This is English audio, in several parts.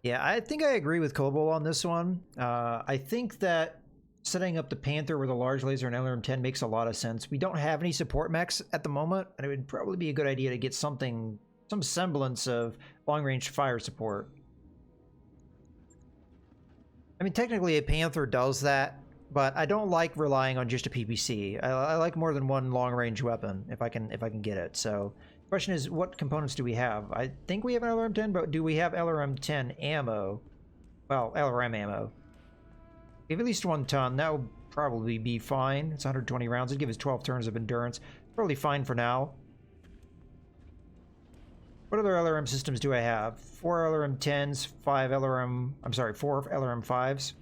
Yeah, I think I agree with Kobold on this one. I think that setting up the Panther with a large laser and LRM-10 makes a lot of sense. We don't have any support mechs at the moment, and it would probably be a good idea to get something, some semblance of long-range fire support. I mean, technically a Panther does that, but I don't like relying on just a PPC. I like more than one long-range weapon if I can get it. So, the question is, what components do we have? I think we have an LRM-10, but do we have LRM-10 ammo? Well, LRM ammo. We have at least 1 ton. That will probably be fine. It's 120 rounds. It'd give us 12 turns of endurance. Probably fine for now. What other LRM systems do I have? 4 LRM-10s, 4 LRM-5s.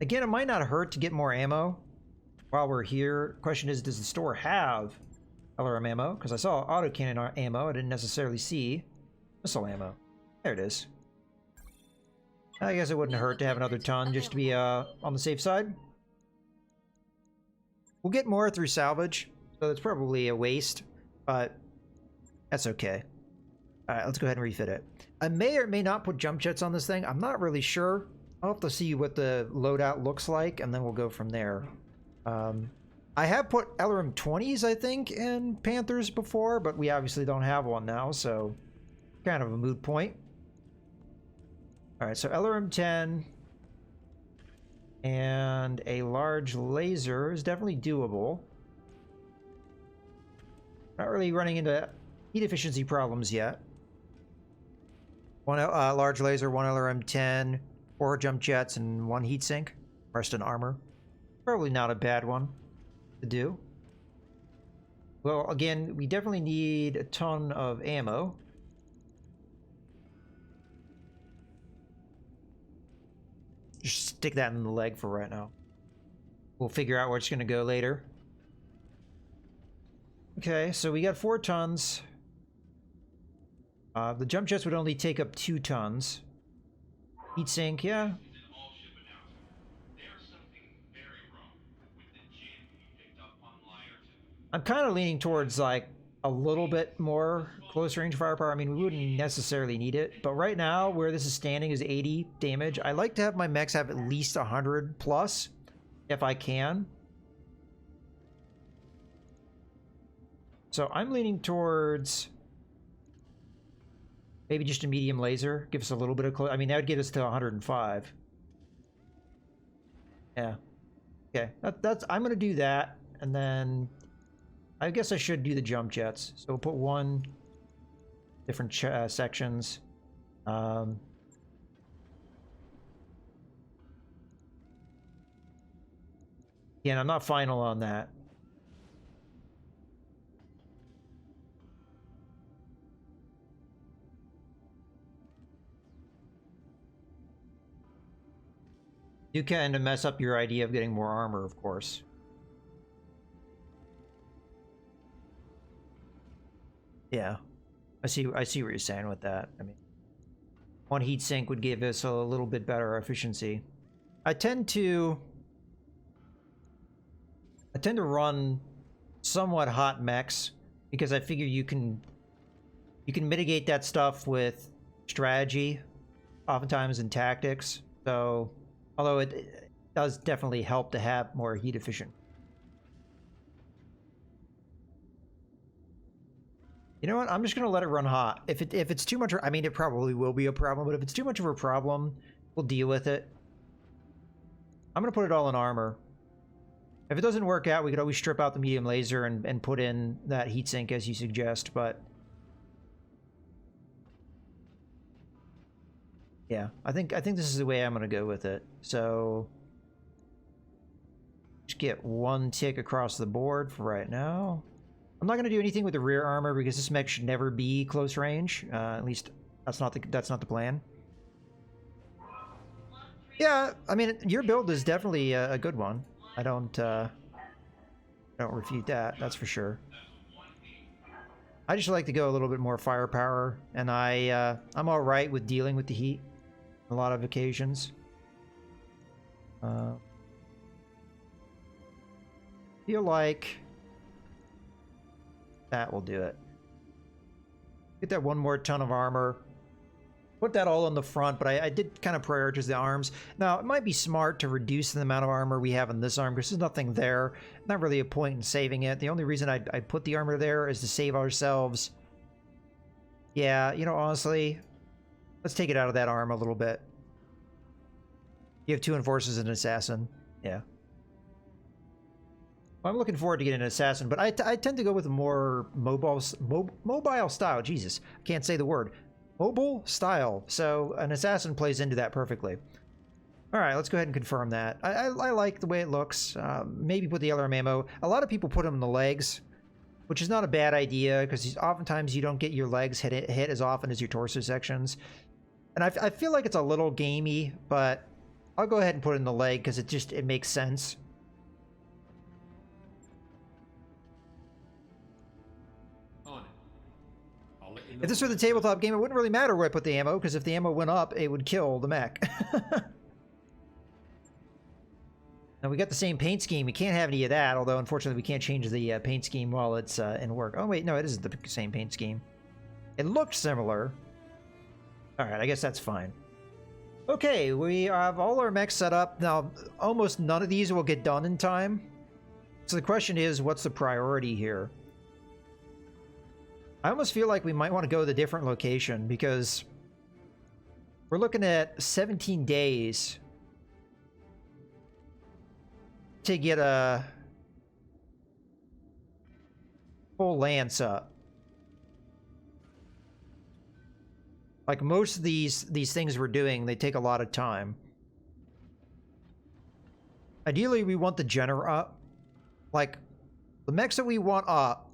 Again, it might not hurt to get more ammo while we're here. Question is, does the store have LRM ammo? Because I saw autocannon ammo. I didn't necessarily see missile ammo. There it is. I guess it wouldn't hurt to have another ton just to be on the safe side. We'll get more through salvage, so it's probably a waste, but that's okay. Alright, let's go ahead and refit it. I may or may not put jump jets on this thing. I'm not really sure. I'll have to see what the loadout looks like, and then we'll go from there. I have put LRM-20s, I think, in Panthers before, but we obviously don't have one now, so kind of a moot point. Alright, so LRM-10 and a large laser is definitely doable. Not really running into heat efficiency problems yet. 1 large laser, 1 LRM-10, 4 jump jets, and 1 heatsink. Rest in armor. Probably not a bad one to do. Well, again, we definitely need a ton of ammo. Just stick that in the leg for right now. We'll figure out where it's going to go later. Okay, so we got 4 tons. The jump jets would only take up 2 tons. Heatsink, yeah. I'm kind of leaning towards like a little bit more close range firepower. I mean, we wouldn't necessarily need it, but right now where this is standing is 80 damage. I like to have my mechs have at least 100 plus if I can. So I'm leaning towards maybe just a medium laser. Give us a little bit of close. I mean, that would get us to 105. Yeah. Okay. That's. I'm gonna do that, and then I guess I should do the jump jets. So we'll put 1 different sections. Again, I'm not final on that. You kind of mess up your idea of getting more armor, of course. Yeah, I see what you're saying with that. I mean, 1 heatsink would give us a little bit better efficiency. I tend to run somewhat hot mechs because I figure you can mitigate that stuff with strategy, oftentimes in tactics. So, although it does definitely help to have more heat efficient. You know what? I'm just gonna let it run hot. If it's too much, I mean, it probably will be a problem. But if it's too much of a problem, we'll deal with it. I'm gonna put it all in armor. If it doesn't work out, we could always strip out the medium laser and put in that heatsink as you suggest. But yeah, I think this is the way I'm gonna go with it. So just get 1 tick across the board for right now. I'm not going to do anything with the rear armor because this mech should never be close range. At least that's not the plan. Yeah, I mean, your build is definitely a good one. I don't refute that. That's for sure. I just like to go a little bit more firepower, and I'm all right with dealing with the heat on a lot of occasions. Feel like that will do it. Get that 1 more ton of armor. Put that all on the front, but I did kind of prioritize the arms. Now, it might be smart to reduce the amount of armor we have in this arm, because there's nothing there. Not really a point in saving it. The only reason I'd put the armor there is to save ourselves. Yeah, you know, honestly, let's take it out of that arm a little bit. You have 2 enforcers and an assassin. Yeah. Well, I'm looking forward to getting an assassin, but I tend to go with a more mobile style. Jesus, I can't say the word. Mobile style. So an assassin plays into that perfectly. All right, let's go ahead and confirm that. I like the way it looks. Maybe put the LRM ammo. A lot of people put them in the legs, which is not a bad idea, because oftentimes you don't get your legs hit as often as your torso sections. And I feel like it's a little gamey, but I'll go ahead and put it in the leg because it makes sense. If this were the tabletop game, it wouldn't really matter where I put the ammo, because if the ammo went up, it would kill the mech. Now, we got the same paint scheme. We can't have any of that, although, unfortunately, we can't change the paint scheme while it's in work. Oh, wait, no, it isn't the same paint scheme. It looked similar. All right, I guess that's fine. Okay, we have all our mechs set up. Now, almost none of these will get done in time. So the question is, what's the priority here? I almost feel like we might want to go to a different location, because we're looking at 17 days to get a full lance up. Like most of these things we're doing, they take a lot of time. Ideally, we want the Jenner up. Like, the mechs that we want up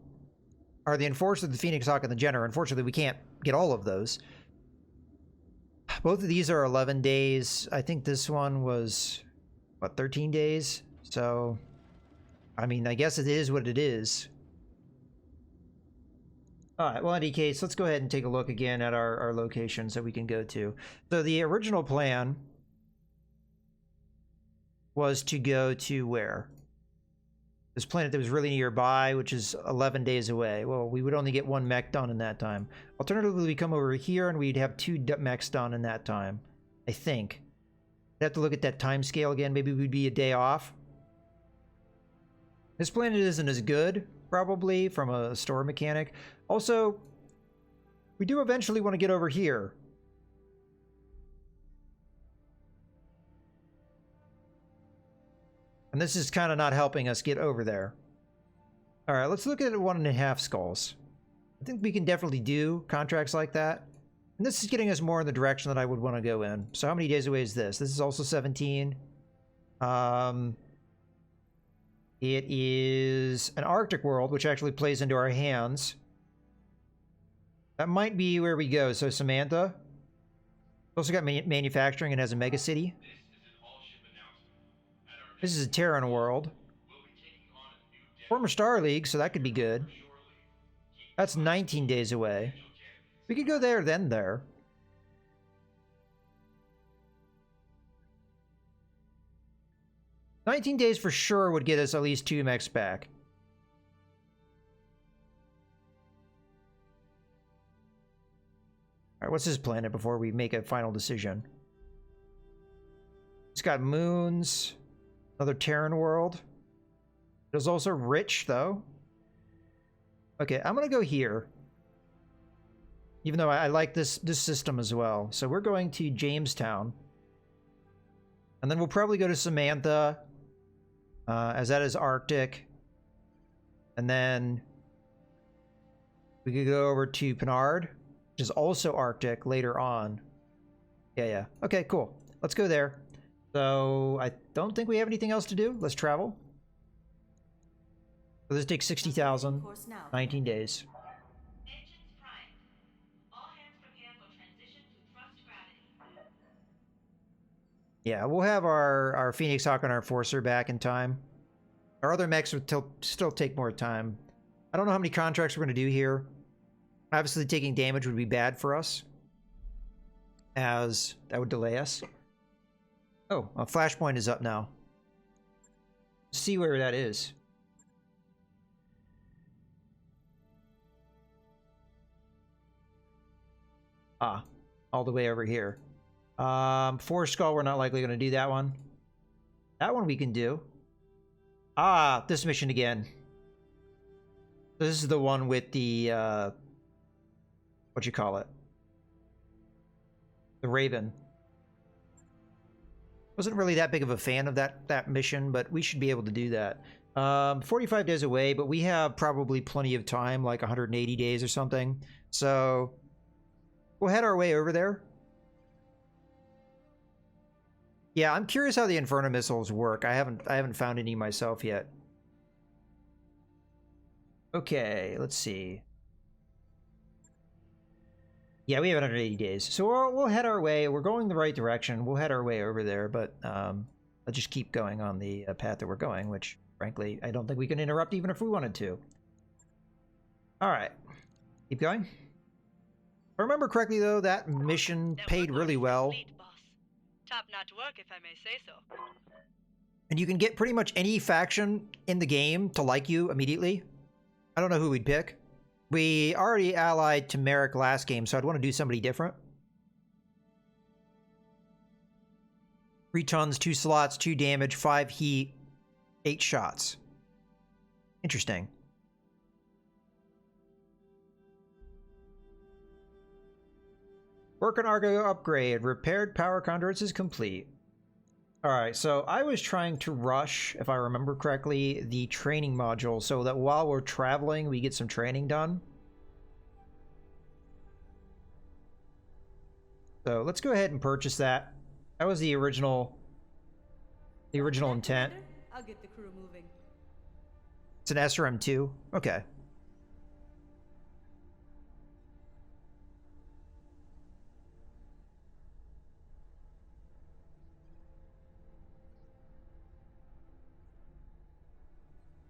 are the Enforcer, the Phoenix Hawk, and the Jenner. Unfortunately, we can't get all of those. Both of these are 11 days. I think this one was, what, 13 days? So, I mean, I guess it is what it is. Alright, well, in any case, let's go ahead and take a look again at our locations that we can go to. So the original plan was to go to where? This planet that was really nearby, which is 11 days away. Well, we would only get 1 mech done in that time. Alternatively, we come over here and we'd have 2 mechs done in that time. I think. I'd have to look at that time scale again. Maybe we'd be a day off. This planet isn't as good, probably, from a store mechanic. Also, we do eventually want to get over here. And this is kind of not helping us get over there. All right, let's look at 1.5 skulls. I think we can definitely do contracts like that. And this is getting us more in the direction that I would want to go in. So how many days away is this? This is also 17. It is an Arctic world, which actually plays into our hands. That might be where we go. So Samantha. Also got manufacturing and has a mega city. This is a Terran world. Former Star League, so that could be good. That's 19 days away. We could go there, then there. "19 days for sure would get us at least 2 mechs back. Alright, what's this planet before we make a final decision? It's got moons. Another Terran world. It was also rich, though. Okay, I'm gonna go here. Even though I like this system as well. So we're going to Jamestown. And then we'll probably go to Samantha, as that is Arctic. And then we could go over to Pinard, which is also Arctic later on. Yeah. Okay, cool. Let's go there. So I don't think we have anything else to do. Let's travel. So this takes 60,000, 19 days. Engines primed. All hands prepare for transition to thrust gravity. Yeah, we'll have our Phoenix Hawk and our Enforcer back in time. Our other mechs would still take more time. I don't know how many contracts we're going to do here. Obviously, taking damage would be bad for us, as that would delay us. Oh, a flashpoint is up now. Let's see where that is. Ah, all the way over here. Forest Skull, we're not likely going to do that one. That one we can do. Ah, this mission again. This is the one with the, what you call it? The Raven. Wasn't really that big of a fan of that mission, but we should be able to do that. 45 days away, but we have probably plenty of time, like 180 days or something. So we'll head our way over there. Yeah, I'm curious how the Inferno missiles work. I haven't found any myself yet. Okay, let's see. Yeah, we have 180 days. So we'll head our way. We're going the right direction. We'll head our way over there, but let's just keep going on the path that we're going, which, frankly, I don't think we can interrupt even if we wanted to. All right. Keep going. If I remember correctly, though, that mission paid really well. Top-notch work, if I may say so. And you can get pretty much any faction in the game to like you immediately. I don't know who we'd pick. We already allied to Merrick last game, so I'd want to do somebody different. 3 tons, 2 slots, 2 damage, 5 heat, 8 shots. Interesting. Work on Argo upgrade. Repaired power conduits is complete. Alright, so I was trying to rush, if I remember correctly, the training module so that while we're traveling, we get some training done. So let's go ahead and purchase that. That was the original intent. I'll get the crew moving. It's an SRM2. Okay.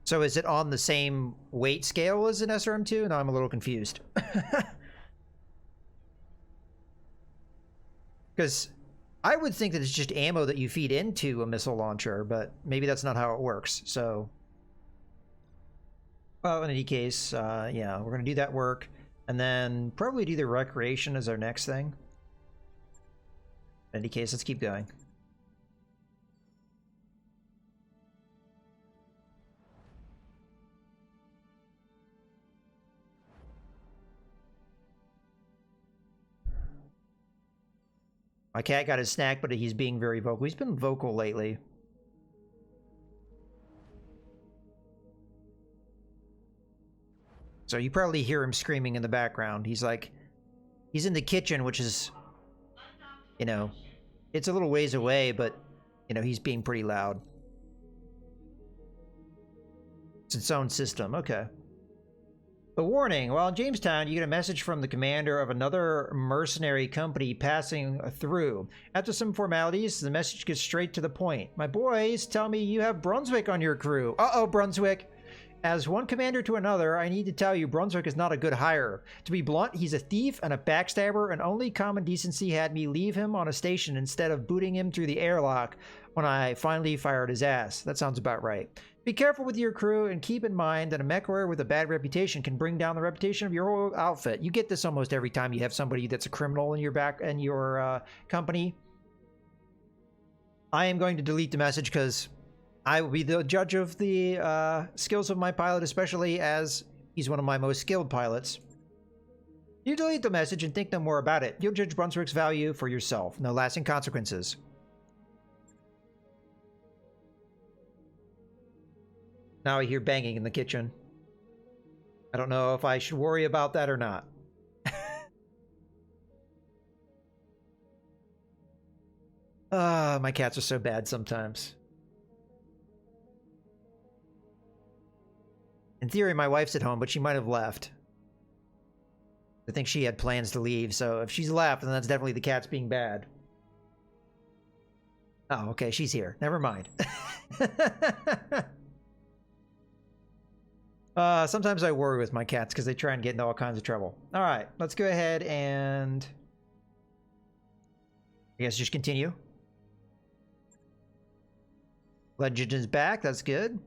So is it on the same weight scale as an SRM2? No, I'm a little confused. Because I would think that it's just ammo that you feed into a missile launcher, but maybe that's not how it works. So, well, in any case, yeah, we're going to do that work. And then probably do the recreation as our next thing. In any case, let's keep going. My cat got his snack, but he's being very vocal. He's been vocal lately. So you probably hear him screaming in the background. He's in the kitchen, which is, you know, it's a little ways away, but, you know, he's being pretty loud. It's its own system. Okay. A warning, while in Jamestown, you get a message from the commander of another mercenary company passing through. After some formalities, the message gets straight to the point. My boys tell me you have Brunswick on your crew. Uh-oh, Brunswick. As one commander to another, I need to tell you Brunswick is not a good hire. To be blunt, he's a thief and a backstabber, and only common decency had me leave him on a station instead of booting him through the airlock when I finally fired his ass. That sounds about right. Be careful with your crew and keep in mind that a mech warrior with a bad reputation can bring down the reputation of your whole outfit. You get this almost every time you have somebody that's a criminal in your company. I am going to delete the message because I will be the judge of the skills of my pilot, especially as he's one of my most skilled pilots. You delete the message and think no more about it. You'll judge Brunswick's value for yourself. No lasting consequences. Now I hear banging in the kitchen. I don't know if I should worry about that or not. My cats are so bad sometimes. In theory, my wife's at home, but she might have left. I think she had plans to leave, so if she's left, then that's definitely the cats being bad. Oh, okay, she's here. Never mind. Sometimes I worry with my cats because they try and get into all kinds of trouble. All right, let's go ahead and I guess just continue. Legend is back. That's good.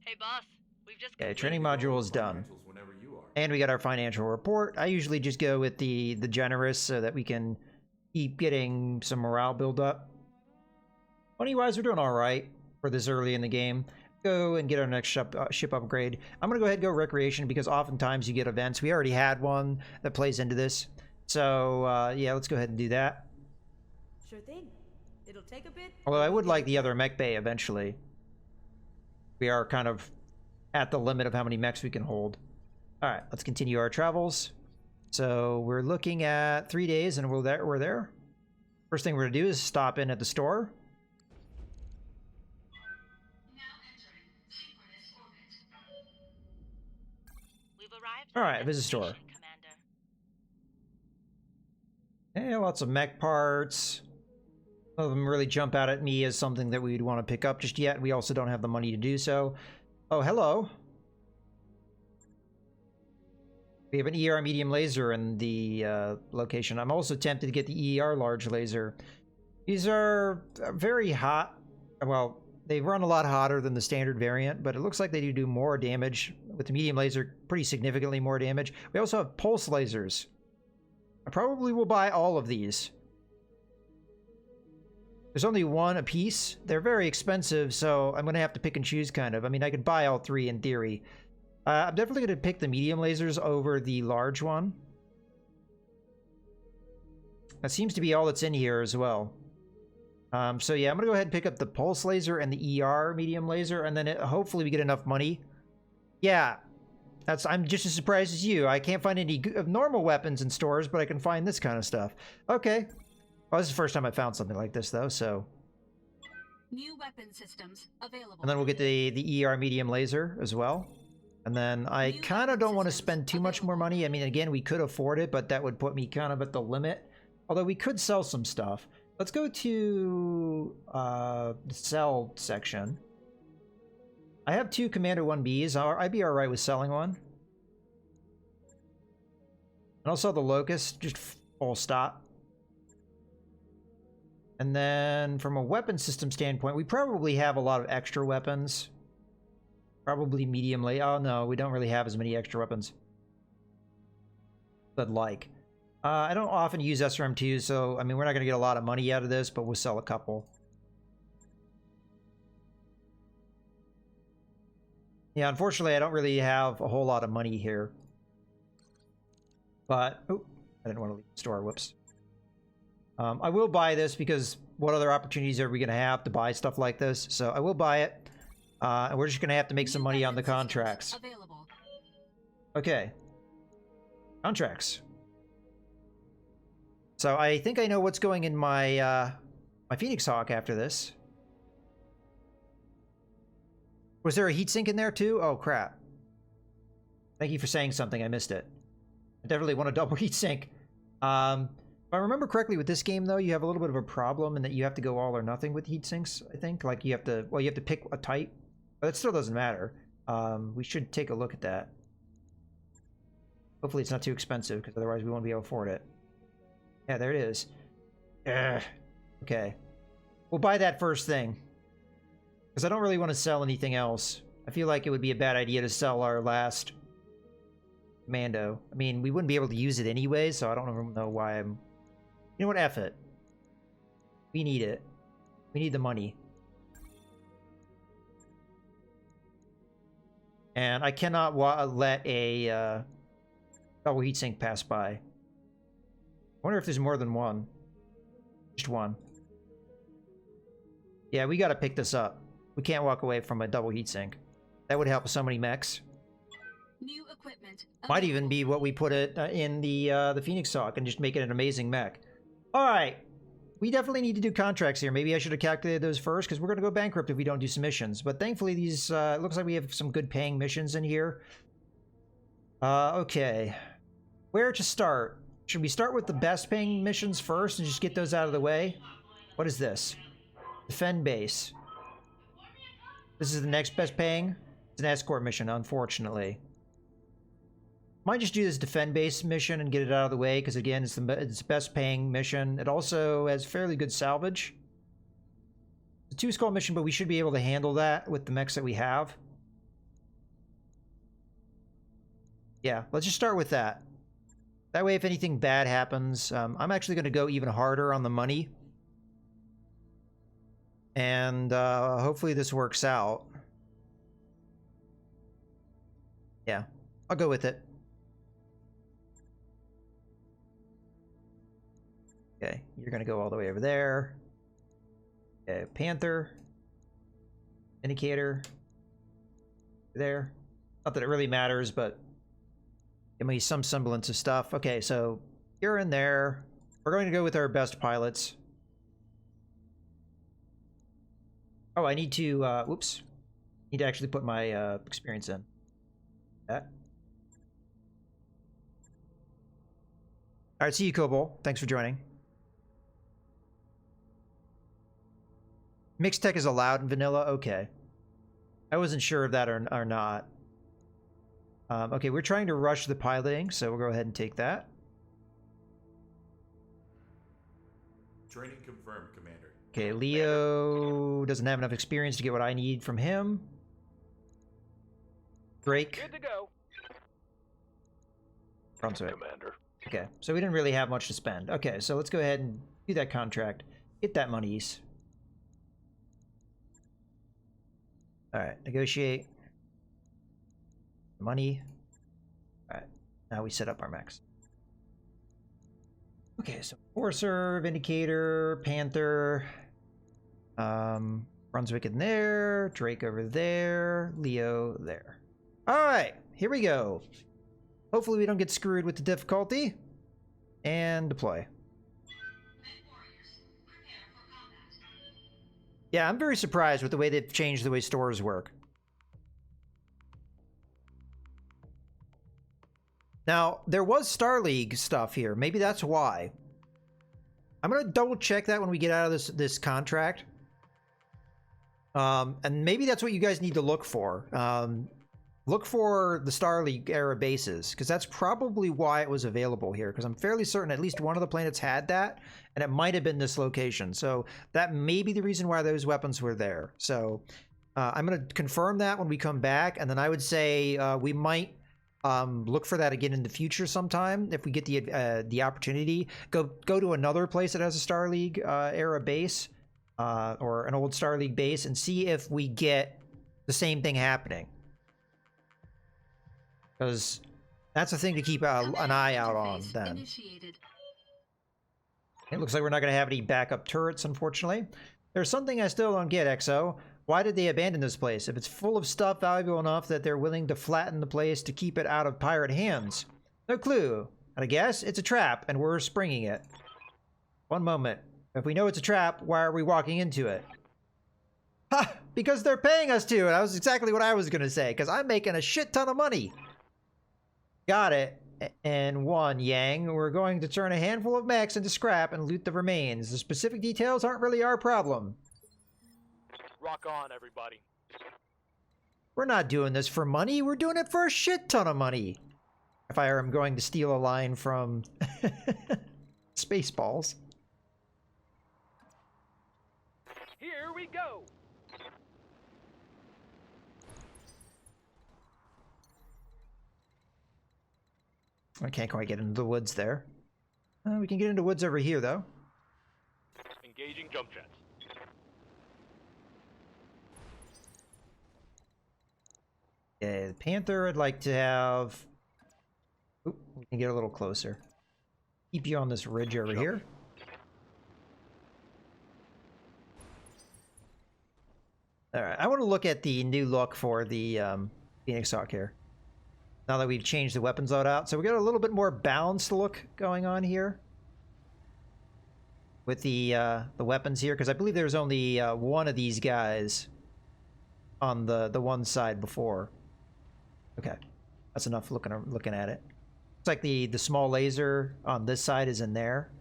Hey, boss. We've just Okay, training module is done. Whenever you are. And we got our financial report. I usually just go with the generous so that we can keep getting some morale build up. Money-wise, we're doing all right for this early in the game. Go and get our next ship upgrade. I'm going to go ahead and go recreation because oftentimes you get events. We already had one that plays into this. So, yeah, let's go ahead and do that. Sure thing. It'll take a bit. Although I would like the other mech bay eventually. We are kind of at the limit of how many mechs we can hold. All right, let's continue our travels. So we're looking at 3 days and we're there. First thing we're going to do is stop in at the store. All right, visit store. Yeah, lots of mech parts. None of them really jump out at me as something that we'd want to pick up just yet. We also don't have the money to do so. Oh, hello. We have an ER medium laser in the location. I'm also tempted to get the ER large laser. These are very hot. Well, they run a lot hotter than the standard variant, but it looks like they do more damage with the medium laser, pretty significantly more damage. We also have pulse lasers. I probably will buy all of these. There's only one a piece. They're very expensive, so I'm going to have to pick and choose, kind of. I mean, I could buy all three in theory. I'm definitely going to pick the medium lasers over the large one. That seems to be all that's in here as well. So yeah, I'm going to go ahead and pick up the pulse laser and the ER medium laser, and then hopefully we get enough money. Yeah, I'm just as surprised as you. I can't find any normal weapons in stores, but I can find this kind of stuff. Okay. Well, this is the first time I found something like this, though, so... New weapon systems available. And then we'll get the ER medium laser as well. And then I kind of don't want to spend too much more money. I mean, again, we could afford it, but that would put me kind of at the limit. Although we could sell some stuff. Let's go to the sell section. I have 2 Commander 1Bs. I'd be alright with selling one. And I'll sell the Locust, just full stop. And then from a weapon system standpoint, we probably have a lot of extra weapons. Probably medium late. Oh no, we don't really have as many extra weapons. But like. I don't often use SRM2, so I mean we're not gonna get a lot of money out of this, but we'll sell a couple. Yeah, unfortunately I don't really have a whole lot of money here. But oh, I didn't want to leave the store, whoops. I will buy this because what other opportunities are we gonna have to buy stuff like this? So I will buy it. And we're just gonna have to make some money on the contracts. Okay. Contracts. So I think I know what's going in my my Phoenix Hawk after this. Was there a heatsink in there too? Oh crap. Thank you for saying something, I missed it. I definitely want a double heatsink. If I remember correctly with this game though, you have a little bit of a problem in that you have to go all or nothing with heatsinks, I think. Like you have to, well, you have to pick a type. But it still doesn't matter. We should take a look at that. Hopefully it's not too expensive, because otherwise we won't be able to afford it. Yeah, there it is. Okay. We'll buy that first thing. Because I don't really want to sell anything else. I feel like it would be a bad idea to sell our last Commando. I mean, we wouldn't be able to use it anyway, so I don't know why I'm... You know what? F it. We need it. We need the money. And I cannot let a double heatsink pass by. I wonder if there's more than one. Just one. Yeah, we gotta pick this up. We can't walk away from a double heatsink. That would help so many mechs. New equipment. Might even be what we put it in the Phoenix Hawk and just make it an amazing mech. All right. We definitely need to do contracts here. Maybe I should have calculated those first, because we're going to go bankrupt if we don't do some missions. But thankfully, these it looks like we have some good paying missions in here. Okay. Where to start? Should we start with the best paying missions first and just get those out of the way? What is this? Defend base. This is the next best paying? It's an escort mission, unfortunately. Might just do this defend base mission and get it out of the way, because again, it's the best paying mission. It also has fairly good salvage. It's a 2-skull mission, but we should be able to handle that with the mechs that we have. Yeah, let's just start with that. That way, if anything bad happens, I'm actually going to go even harder on the money. And hopefully this works out. Yeah, I'll go with it. Okay, you're going to go all the way over there. Okay, Panther. Indicator. There. Not that it really matters, but give me some semblance of stuff. Okay, so you're in there. We're going to go with our best pilots. Oh, I need to, whoops. Need to actually put my experience in. That. All right, see you, Kobo. Thanks for joining. Mixed tech is allowed in vanilla? Okay. I wasn't sure of that or not. Okay, we're trying to rush the piloting, so we'll go ahead and take that. Training confirmed, Commander. Okay, Leo doesn't have enough experience to get what I need from him. Drake. Good to go. Brunswick. Commander. Okay, so we didn't really have much to spend. Okay, so let's go ahead and do that contract. Get that monies. Alright, negotiate. Money. Alright, now we set up our max. Okay, so Forcer, Vindicator, Panther, Brunswick in there, Drake over there, Leo there. Alright, here we go. Hopefully we don't get screwed with the difficulty. And deploy. Yeah, I'm very surprised with the way they've changed the way stores work. Now, there was Star League stuff here. Maybe that's why. I'm going to double check that when we get out of this contract. And maybe that's what you guys need to look for. Look for the Star League era bases, because that's probably why it was available here, because I'm fairly certain at least one of the planets had that, and it might have been this location. So that may be the reason why those weapons were there. So I'm going to confirm that when we come back, and then I would say we might look for that again in the future sometime if we get the opportunity. Go to another place that has a Star League era base or an old Star League base and see if we get the same thing happening. Because that's a thing to keep an eye out on then. Initiated. It looks like we're not going to have any backup turrets, unfortunately. There's something I still don't get, XO. Why did they abandon this place? If it's full of stuff valuable enough that they're willing to flatten the place to keep it out of pirate hands. No clue. I guess it's a trap, and we're springing it. One moment. If we know it's a trap, why are we walking into it? Ha! Because they're paying us to! And that was exactly what I was going to say, because I'm making a shit ton of money. Got it. And one, Yang. We're going to turn a handful of mechs into scrap and loot the remains. The specific details aren't really our problem. Rock on, everybody. We're not doing this for money. We're doing it for a shit ton of money. If I am going to steal a line from Spaceballs. Here we go. I can't quite get into the woods there. We can get into woods over here, though. Engaging jump jets. Okay, the Panther I'd like to have... Oop, we can get a little closer. Keep you on this ridge over here. Alright, I want to look at the new look for the Phoenix Hawk here. Now that we've changed the weapons loadout. So we got a little bit more balanced look going on here. With the weapons here, because I believe there was only one of these guys on the one side before. Okay, that's enough looking at it. Looks like the small laser on this side is in there.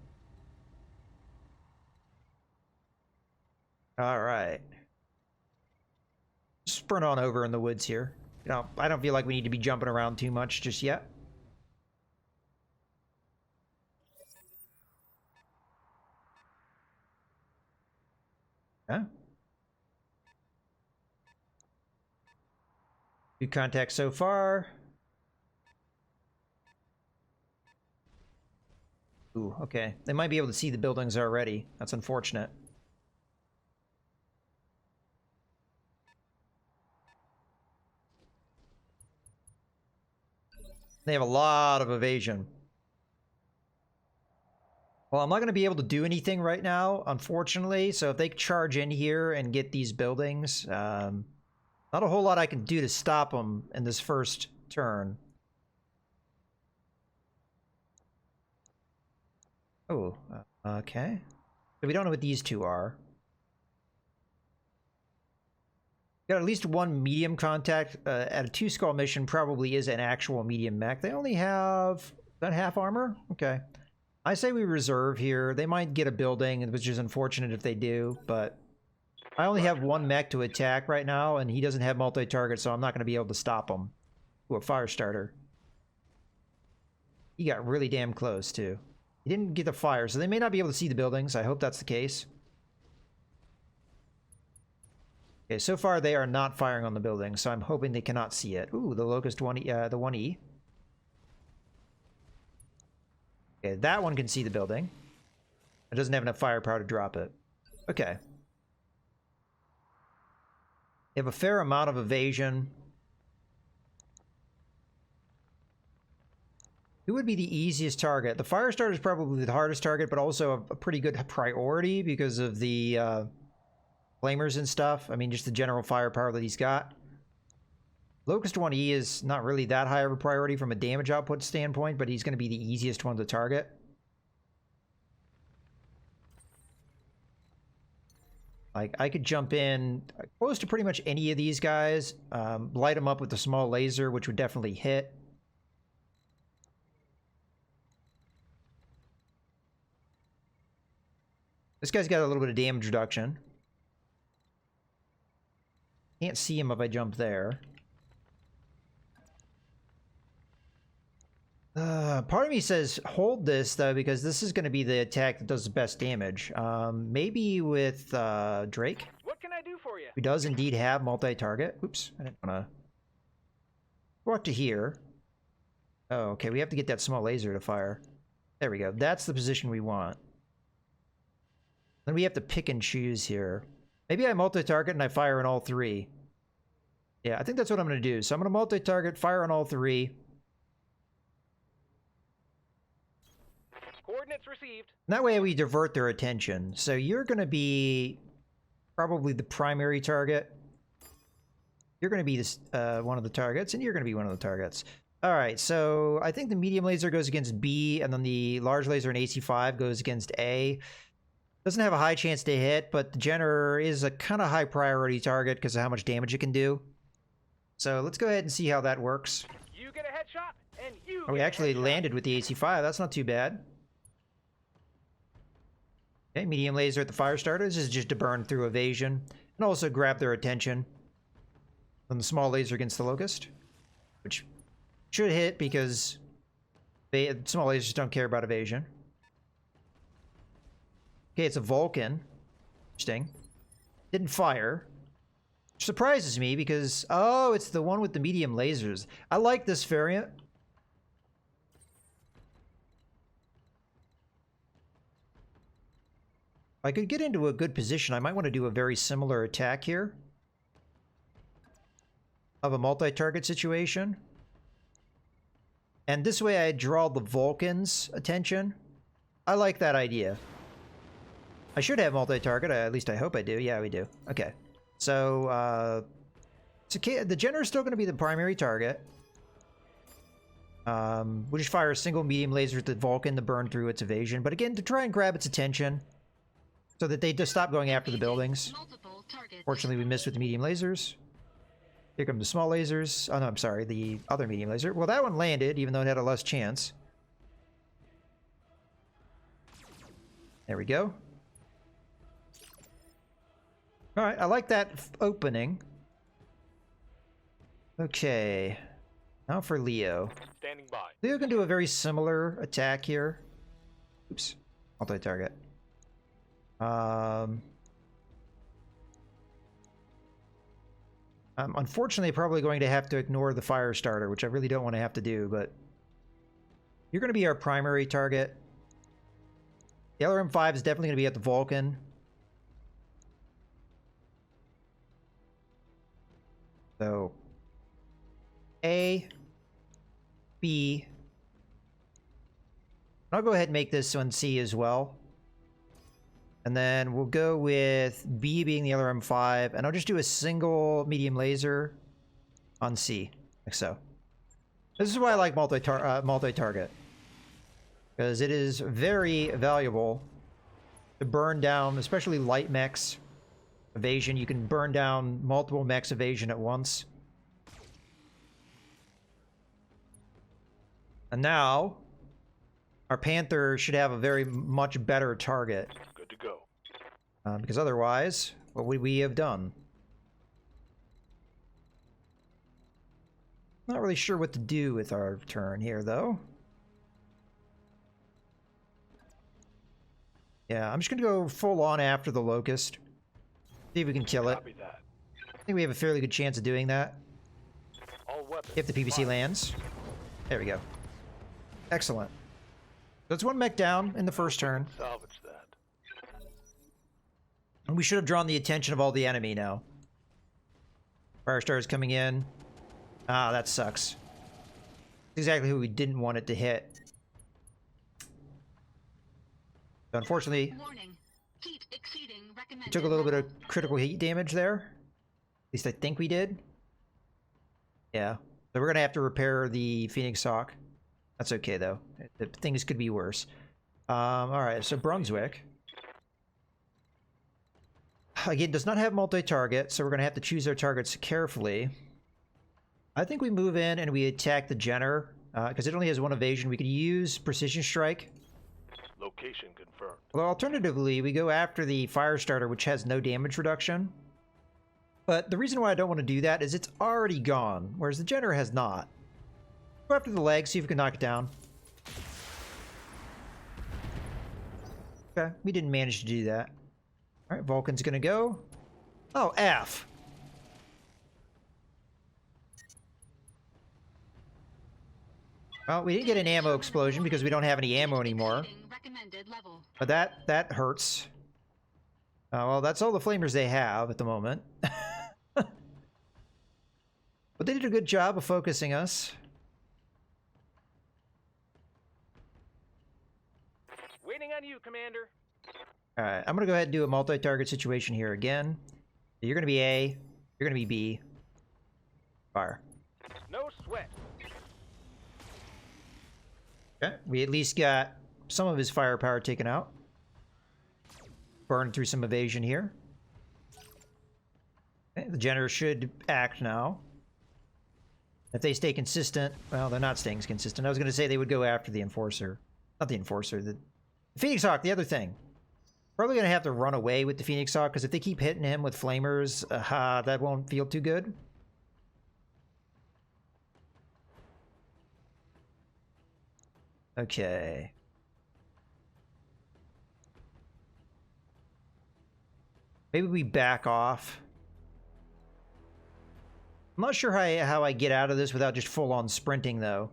All right, sprint on over in the woods here. You know, I don't feel like we need to be jumping around too much just yet. Huh? Good contact so far. Ooh, okay. They might be able to see the buildings already. That's unfortunate. They have a lot of evasion. Well, I'm not going to be able to do anything right now, unfortunately. So if they charge in here and get these buildings, not a whole lot I can do to stop them in this first turn. Oh, okay. So we don't know what these two are. Got at least one medium contact at a 2-skull mission. Probably is an actual medium mech. They only have that half armor. Okay, I say we reserve here. They might get a building, which is unfortunate if they do. But I only have one mech to attack right now, and he doesn't have multi-target, so I'm not going to be able to stop him. Ooh, a fire starter. He got really damn close too. He didn't get the fire, so they may not be able to see the buildings. I hope that's the case. Okay, so far they are not firing on the building, so I'm hoping they cannot see it. Ooh, the Locust 1E, the 1E. Okay, that one can see the building. It doesn't have enough firepower to drop it. Okay. They have a fair amount of evasion. Who would be the easiest target? The fire starter is probably the hardest target, but also a pretty good priority because of the flamers and stuff. I mean, just the general firepower that he's got. Locust 1E is not really that high of a priority from a damage output standpoint, but he's going to be the easiest one to target. Like, I could jump in close to pretty much any of these guys, light them up with a small laser, which would definitely hit. This guy's got a little bit of damage reduction. Can't see him if I jump there. Part of me says hold this, though, because this is going to be the attack that does the best damage. Maybe with Drake, What can I do for you? who does indeed have multi-target. Oops, I didn't want to go up to here. Oh, okay, we have to get that small laser to fire. There we go. That's the position we want. Then we have to pick and choose here. Maybe I multi-target and I fire on all three. Yeah, I think that's what I'm going to do. So I'm going to multi-target, fire on all three. Coordinates received. And that way we divert their attention. So you're going to be probably the primary target. You're going to be this, one of the targets, and you're going to be one of the targets. All right, so I think the medium laser goes against B, and then the large laser in AC5 goes against A. Doesn't have a high chance to hit, but the Jenner is a kind of high priority target because of how much damage it can do. So let's go ahead and see how that works. You get a headshot, and you. Oh, we get a actually headshot. landed with the AC5. That's not too bad. Okay, medium laser at the fire starter. This is just to burn through evasion and also grab their attention. Then the small laser against the Locust, which should hit because small lasers don't care about evasion. Okay, it's a Vulcan. Interesting. Didn't fire. Which surprises me because, oh, it's the one with the medium lasers. I like this variant. If I could get into a good position, I might want to do a very similar attack here. Of a multi-target situation. And this way I draw the Vulcan's attention. I like that idea. I should have multi-target, at least I hope I do. Yeah, we do. Okay. So, the Jenner is still going to be the primary target. We'll just fire a single medium laser at the Vulcan to burn through its evasion. But again, to try and grab its attention. So that they just stop going after the buildings. Multiple targets. Fortunately, we missed with the medium lasers. Here come the small lasers. Oh, no, I'm sorry. The other medium laser. Well, that one landed, even though it had a less chance. There we go. All right, I like that opening. Okay. Now for Leo. Standing by. Leo can do a very similar attack here. Oops. Multi-target. I'm unfortunately probably going to have to ignore the fire starter, which I really don't want to have to do, but you're going to be our primary target. The LRM-5 is definitely going to be at the Vulcan. So, A, B. I'll go ahead and make this one C as well. And then we'll go with B being the LRM-5, and I'll just do a single medium laser on C, like so. This is why I like multi-target. Because it is very valuable to burn down, especially light mechs evasion. You can burn down multiple mechs evasion at once. And now, our Panther should have a very much better target. Good to go. Because otherwise, what would we have done? Not really sure what to do with our turn here, though. Yeah, I'm just gonna go full on after the Locust. See if we can kill it. Copy that. I think we have a fairly good chance of doing that. All weapons. If the PVC lands. There we go. Excellent. So it's one mech down in the first turn. Salvage that. And we should have drawn the attention of all the enemy now. Firestar is coming in. Ah, that sucks. Exactly who we didn't want it to hit. So unfortunately, Warning. Heat exceeding we recommended took a little bit level. of critical heat damage there. At least I think we did. Yeah. So we're gonna have to repair the Phoenix Hawk. That's okay though. Things could be worse. Alright, so Brunswick. Again, does not have multi-target, so we're gonna have to choose our targets carefully. I think we move in and we attack the Jenner, because it only has one evasion. We could use Precision Strike. Location confirmed. Although alternatively, we go after the Firestarter, which has no damage reduction. But the reason why I don't want to do that is it's already gone, whereas the Jenner has not. Go after the leg, see if we can knock it down. Okay, we didn't manage to do that. Alright, Vulcan's gonna go. Oh, F! Well, we didn't get an ammo explosion because we don't have any ammo anymore. Exceeding recommended level. But that hurts. Well, that's all the flamers they have at the moment. But they did a good job of focusing us. Waiting on you, Commander. Alright, I'm gonna go ahead and do a multi-target situation here again. You're gonna be A, you're gonna be B. Fire. No sweat. Okay, we at least got some of his firepower taken out. Burn through some evasion here. Okay, the Jenner should act now. If they stay consistent, well, they're not staying consistent. I was going to say they would go after the Enforcer. Not the Enforcer, the Phoenix Hawk, the other thing. Probably going to have to run away with the Phoenix Hawk, because if they keep hitting him with flamers, that won't feel too good. Okay. Maybe we back off. I'm not sure how I get out of this without just full-on sprinting, though.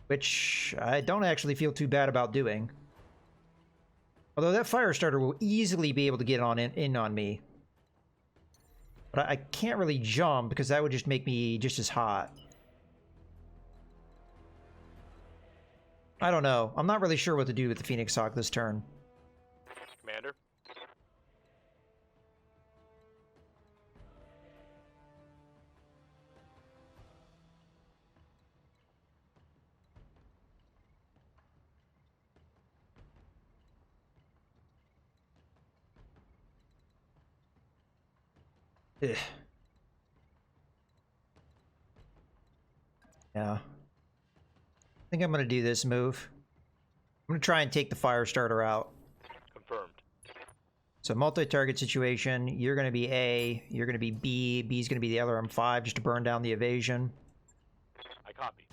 Which I don't actually feel too bad about doing. Although that Firestarter will easily be able to get in on me. But I can't really jump because that would just make me just as hot. I don't know. I'm not really sure what to do with the Phoenix Hawk this turn. Commander. Ugh. Yeah. I think I'm gonna do this move. I'm gonna try and take the Firestarter out. Confirmed. So multi-target situation, you're gonna be A, you're gonna be B, B's gonna be the LRM-5 just to burn down the evasion. I copy.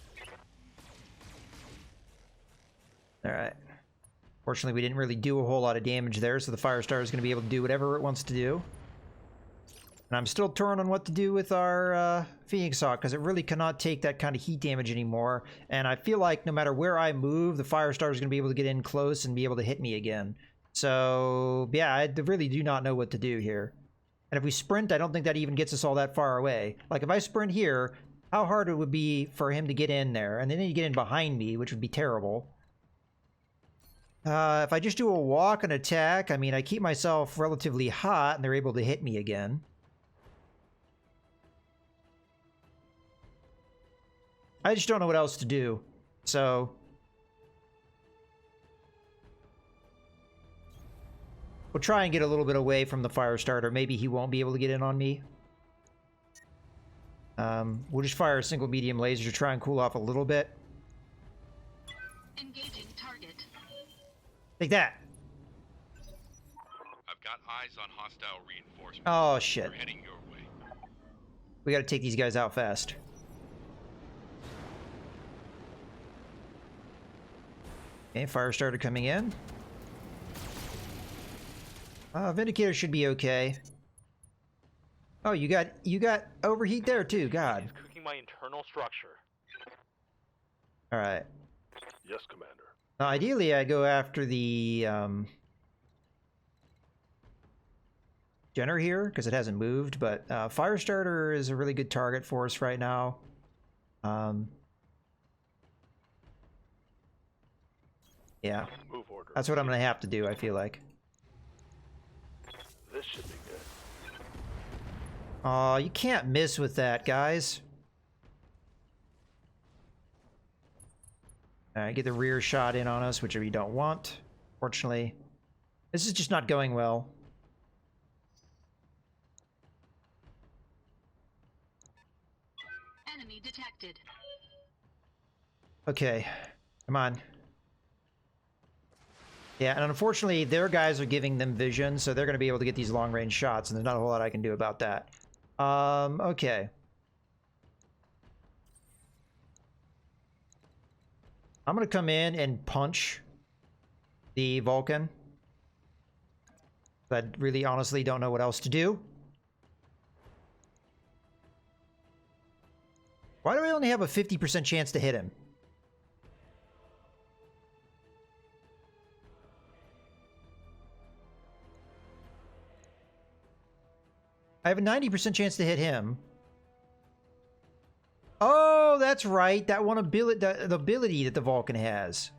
Alright. Fortunately, we didn't really do a whole lot of damage there, so the Firestarter is gonna be able to do whatever it wants to do. And I'm still torn on what to do with our Phoenix Hawk, because it really cannot take that kind of heat damage anymore. And I feel like no matter where I move, the Firestarter is going to be able to get in close and be able to hit me again. So, yeah, I really do not know what to do here. And if we sprint, I don't think that even gets us all that far away. Like, if I sprint here, how hard it would be for him to get in there. And then he'd get in behind me, which would be terrible. If I just do a walk and attack, I mean, I keep myself relatively hot, and they're able to hit me again. I just don't know what else to do. So we'll try and get a little bit away from the Firestarter. Maybe he won't be able to get in on me. We'll just fire a single medium laser to try and cool off a little bit. Engaging target. Take that. I've got eyes on hostile reinforcements. Oh, shit. They're heading your way. We gotta take these guys out fast. Okay, Firestarter coming in. Vindicator should be okay. Oh, you got overheat there too. God. He's cooking my internal structure. All right. Yes, Commander. Now, ideally, I go after the Jenner here because it hasn't moved, but Firestarter is a really good target for us right now. Yeah, Move order. that's what I'm gonna have to do. I feel like. This should be good. Oh, you can't miss with that, guys. All right, get the rear shot in on us, which we don't want. Fortunately, this is just not going well. Enemy detected. Okay, come on. Yeah, and unfortunately, their guys are giving them vision, so they're going to be able to get these long-range shots, and there's not a whole lot I can do about that. Okay. I'm going to come in and punch the Vulcan. I really honestly don't know what else to do. Why do I only have a 50% chance to hit him? I have a 90% chance to hit him. Oh, that's right. That one ability, the ability that the Vulcan has.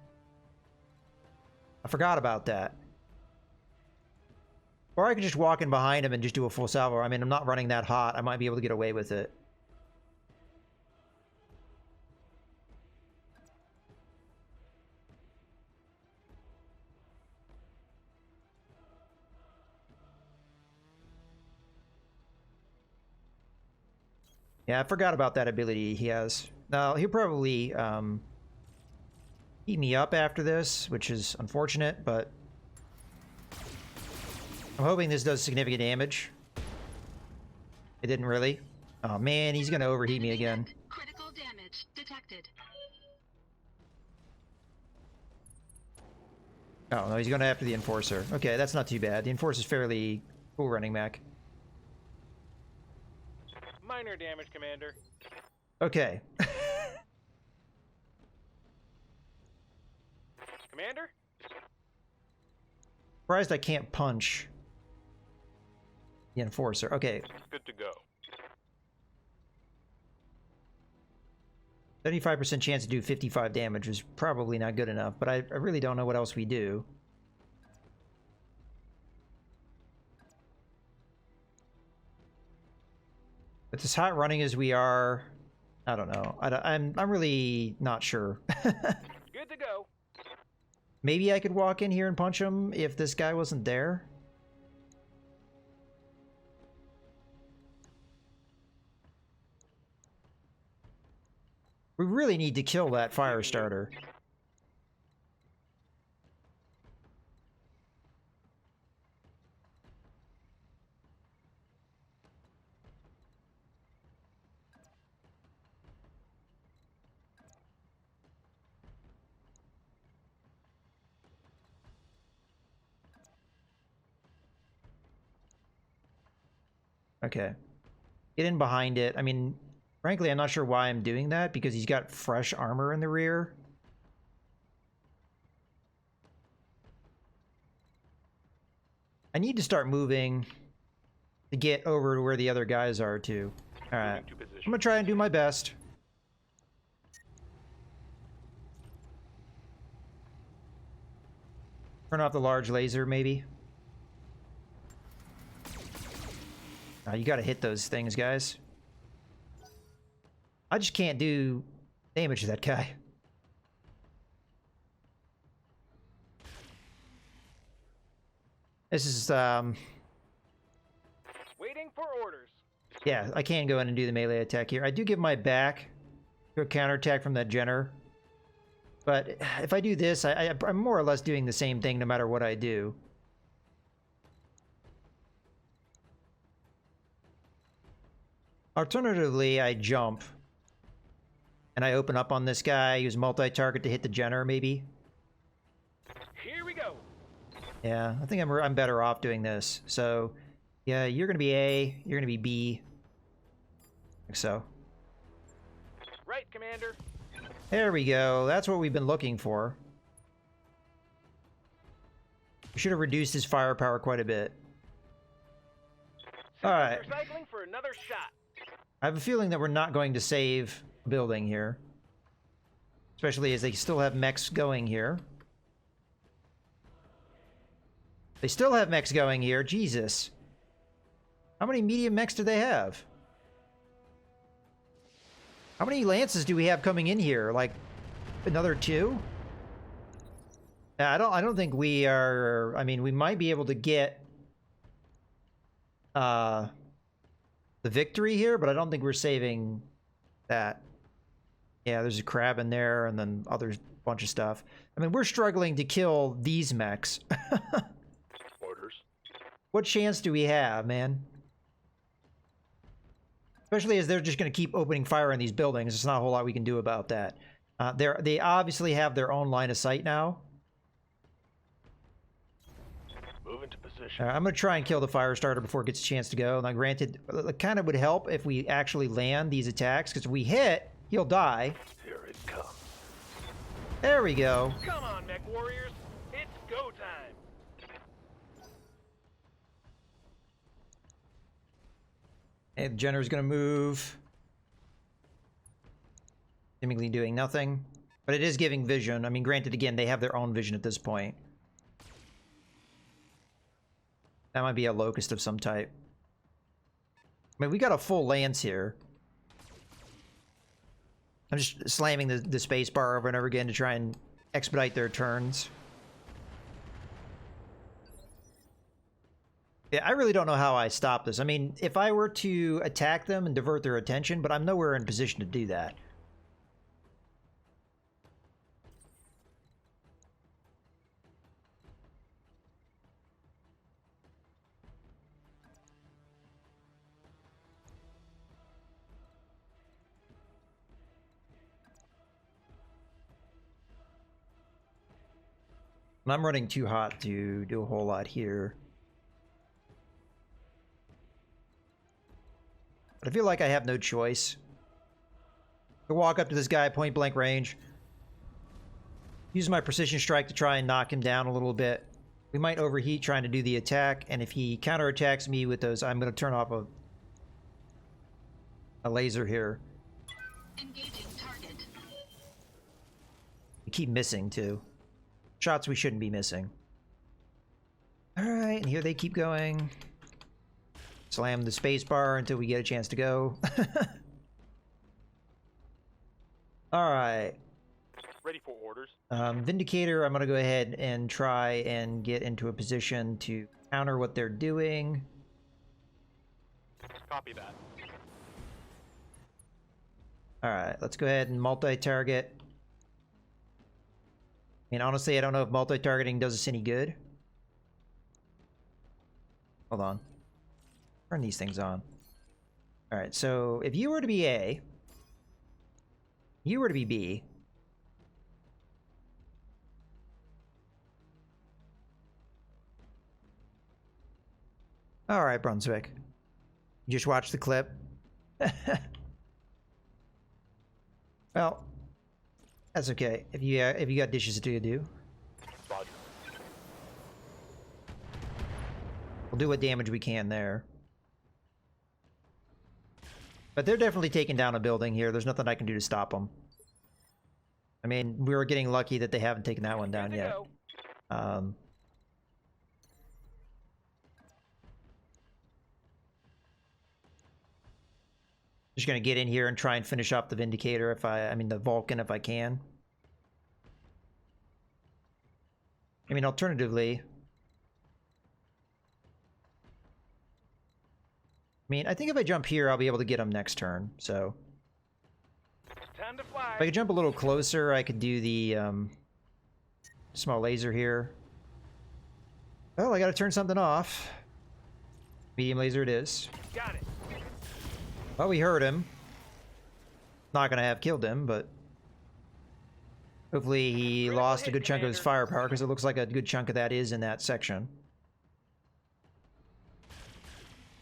I forgot about that. Or I could just walk in behind him and just do a full salvo. I mean, I'm not running that hot. I might be able to get away with it. Yeah, I forgot about that ability he has. Now, he'll probably heat me up after this, which is unfortunate, but I'm hoping this does significant damage. It didn't really. Oh man, he's gonna overheat me again. Critical damage detected. Oh no, he's going after the Enforcer. Okay, that's not too bad. The Enforcer's fairly cool running mech. Minor damage, Commander. Okay. Commander? Surprised I can't punch the Enforcer. Okay, Good to go. 75% chance to do 55 damage is probably not good enough, but I really don't know what else we do. But as hot running as we are, I don't know. I'm really not sure. Good to go. Maybe I could walk in here and punch him if this guy wasn't there. We really need to kill that Firestarter. Okay. Get in behind it. I mean, frankly, I'm not sure why I'm doing that, because he's got fresh armor in the rear. I need to start moving to get over to where the other guys are, too. Alright. Moving to position. I'm gonna try and do my best. Turn off the large laser, maybe. You gotta hit those things, guys. I just can't do damage to that guy. This is, Waiting for orders. yeah, I can go in and do the melee attack here. I do give my back to a counterattack from that Jenner. But if I do this, I'm more or less doing the same thing no matter what I do. Alternatively, I jump. And I open up on this guy, use multi-target to hit the Jenner, maybe. Here we go. Yeah, I think I'm better off doing this. So, yeah, you're gonna be A, you're gonna be B. Like so. Right, Commander. There we go. That's what we've been looking for. We should have reduced his firepower quite a bit. Alright. Recycling for another shot. I have a feeling that we're not going to save a building here. Especially as they still have mechs going here. They still have mechs going here. Jesus. How many medium mechs do they have? How many lances do we have coming in here? Like another 2? I don't think we are. I mean, we might be able to get the victory here, but I don't think we're saving that. Yeah, there's a crab in there and then other bunch of stuff. I mean, we're struggling to kill these mechs. Orders. What chance do we have, man? Especially as they're just going to keep opening fire on these buildings. There's not a whole lot we can do about that. They obviously have their own line of sight now. Moving to position. I'm going to try and kill the fire starter before it gets a chance to go. Now, granted, it kind of would help if we actually land these attacks, because if we hit, he'll die. Here it comes. There we go. Come on, mech warriors. It's go time. And Jenner's going to move. Seemingly doing nothing. But it is giving vision. I mean, granted, again, they have their own vision at this point. That might be a locust of some type. I mean, we got a full lance here. I'm just slamming the space bar over and over again to try and expedite their turns. Yeah, I really don't know how I stop this. I mean, if I were to attack them and divert their attention, but I'm nowhere in position to do that. And I'm running too hot to do a whole lot here. But I feel like I have no choice. I walk up to this guy point blank range. Use my precision strike to try and knock him down a little bit. We might overheat trying to do the attack, and if he counterattacks me with those, I'm going to turn off a laser here. Engaging target. We keep missing, too. Shots we shouldn't be missing. Alright, and here they keep going. Slam the space bar until we get a chance to go. Alright. Ready for orders. Vindicator, I'm going to go ahead and try and get into a position to counter what they're doing. Copy that. Alright, let's go ahead and multi-target. I mean, honestly, I don't know if multi-targeting does us any good. Hold on. Turn these things on. Alright, so if you were to be A, you were to be B, alright, Brunswick. You just watch the clip. Well, that's okay. If you got dishes to do, Roger. we'll do what damage we can there. But they're definitely taking down a building here. There's nothing I can do to stop them. I mean, we were getting lucky that they haven't taken that one down Good to yet. go. Just gonna get in here and try and finish off the Vindicator if I mean the Vulcan if I can. I mean, alternatively, I think if I jump here, I'll be able to get him next turn. So Time to fly. if I could jump a little closer, I could do the small laser here. Well, I gotta turn something off. Medium laser it is. Got it. Well, we heard him. Not gonna have killed him, but hopefully he Critical lost a hit, good chunk of his Commander. firepower, because it looks like a good chunk of that is in that section.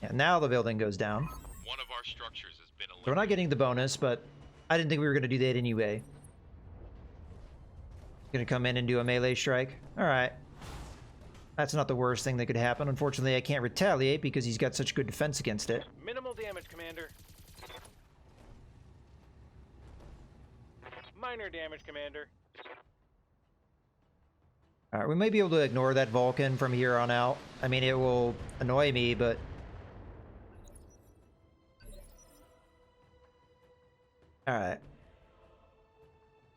Yeah, now the building goes down. One of our structures has been So we're eliminated. not getting the bonus, but I didn't think we were gonna do that anyway. Gonna come in and do a melee strike. Alright. That's not the worst thing that could happen. Unfortunately, I can't retaliate because he's got such good defense against it. Minimal damage, Commander. Minor damage, Commander. Alright, we may be able to ignore that Vulcan from here on out. I mean, it will annoy me, but... Alright.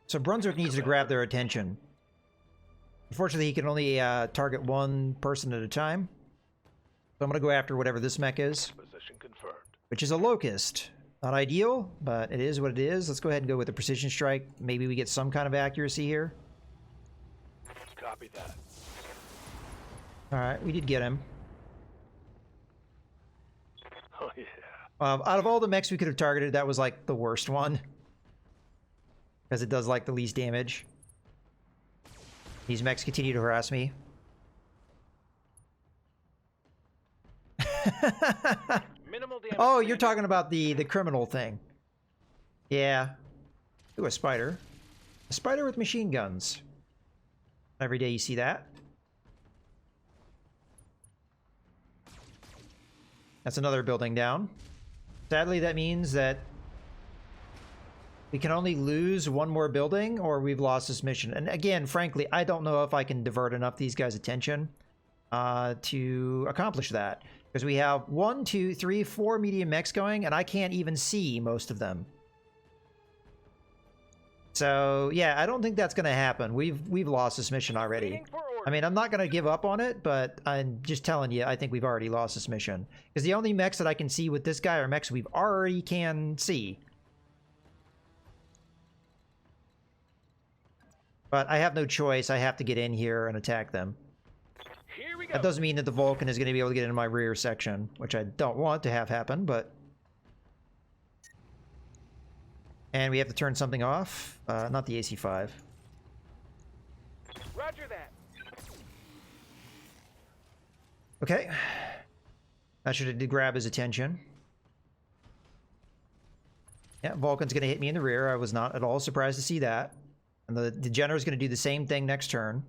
So Brunswick needs to grab their attention. Unfortunately, he can only target one person at a time. So I'm gonna go after whatever this mech is, Position confirmed. which is a Locust. Not ideal, but it is what it is. Let's go ahead and go with a precision strike. Maybe we get some kind of accuracy here. Copy that. Alright, we did get him. Oh, yeah. Out of all the mechs we could have targeted, that was like the worst one. Because it does like the least damage. These mechs continue to harass me. Minimal damage. Oh, you're Commander. talking about the criminal thing. Yeah. Ooh, a spider. A spider with machine guns. Every day you see that. That's another building down. Sadly, that means that we can only lose one more building or we've lost this mission. And again, frankly, I don't know if I can divert enough these guys' attention to accomplish that. Because we have 1, 2, 3, 4 medium mechs going, and I can't even see most of them. So, yeah, I don't think that's going to happen. We've lost this mission already. Waiting for orders. I mean, I'm not going to give up on it, but I'm just telling you, I think we've already lost this mission. Because the only mechs that I can see with this guy are mechs we've already can see. But I have no choice. I have to get in here and attack them. Here we go. That doesn't mean that the Vulcan is going to be able to get into my rear section, which I don't want to have happen, but... And we have to turn something off. Not the AC-5. Roger that. Okay. That should have grab his attention. Yeah, Vulcan's going to hit me in the rear. I was not at all surprised to see that. And the Degenerate's going to do the same thing next turn.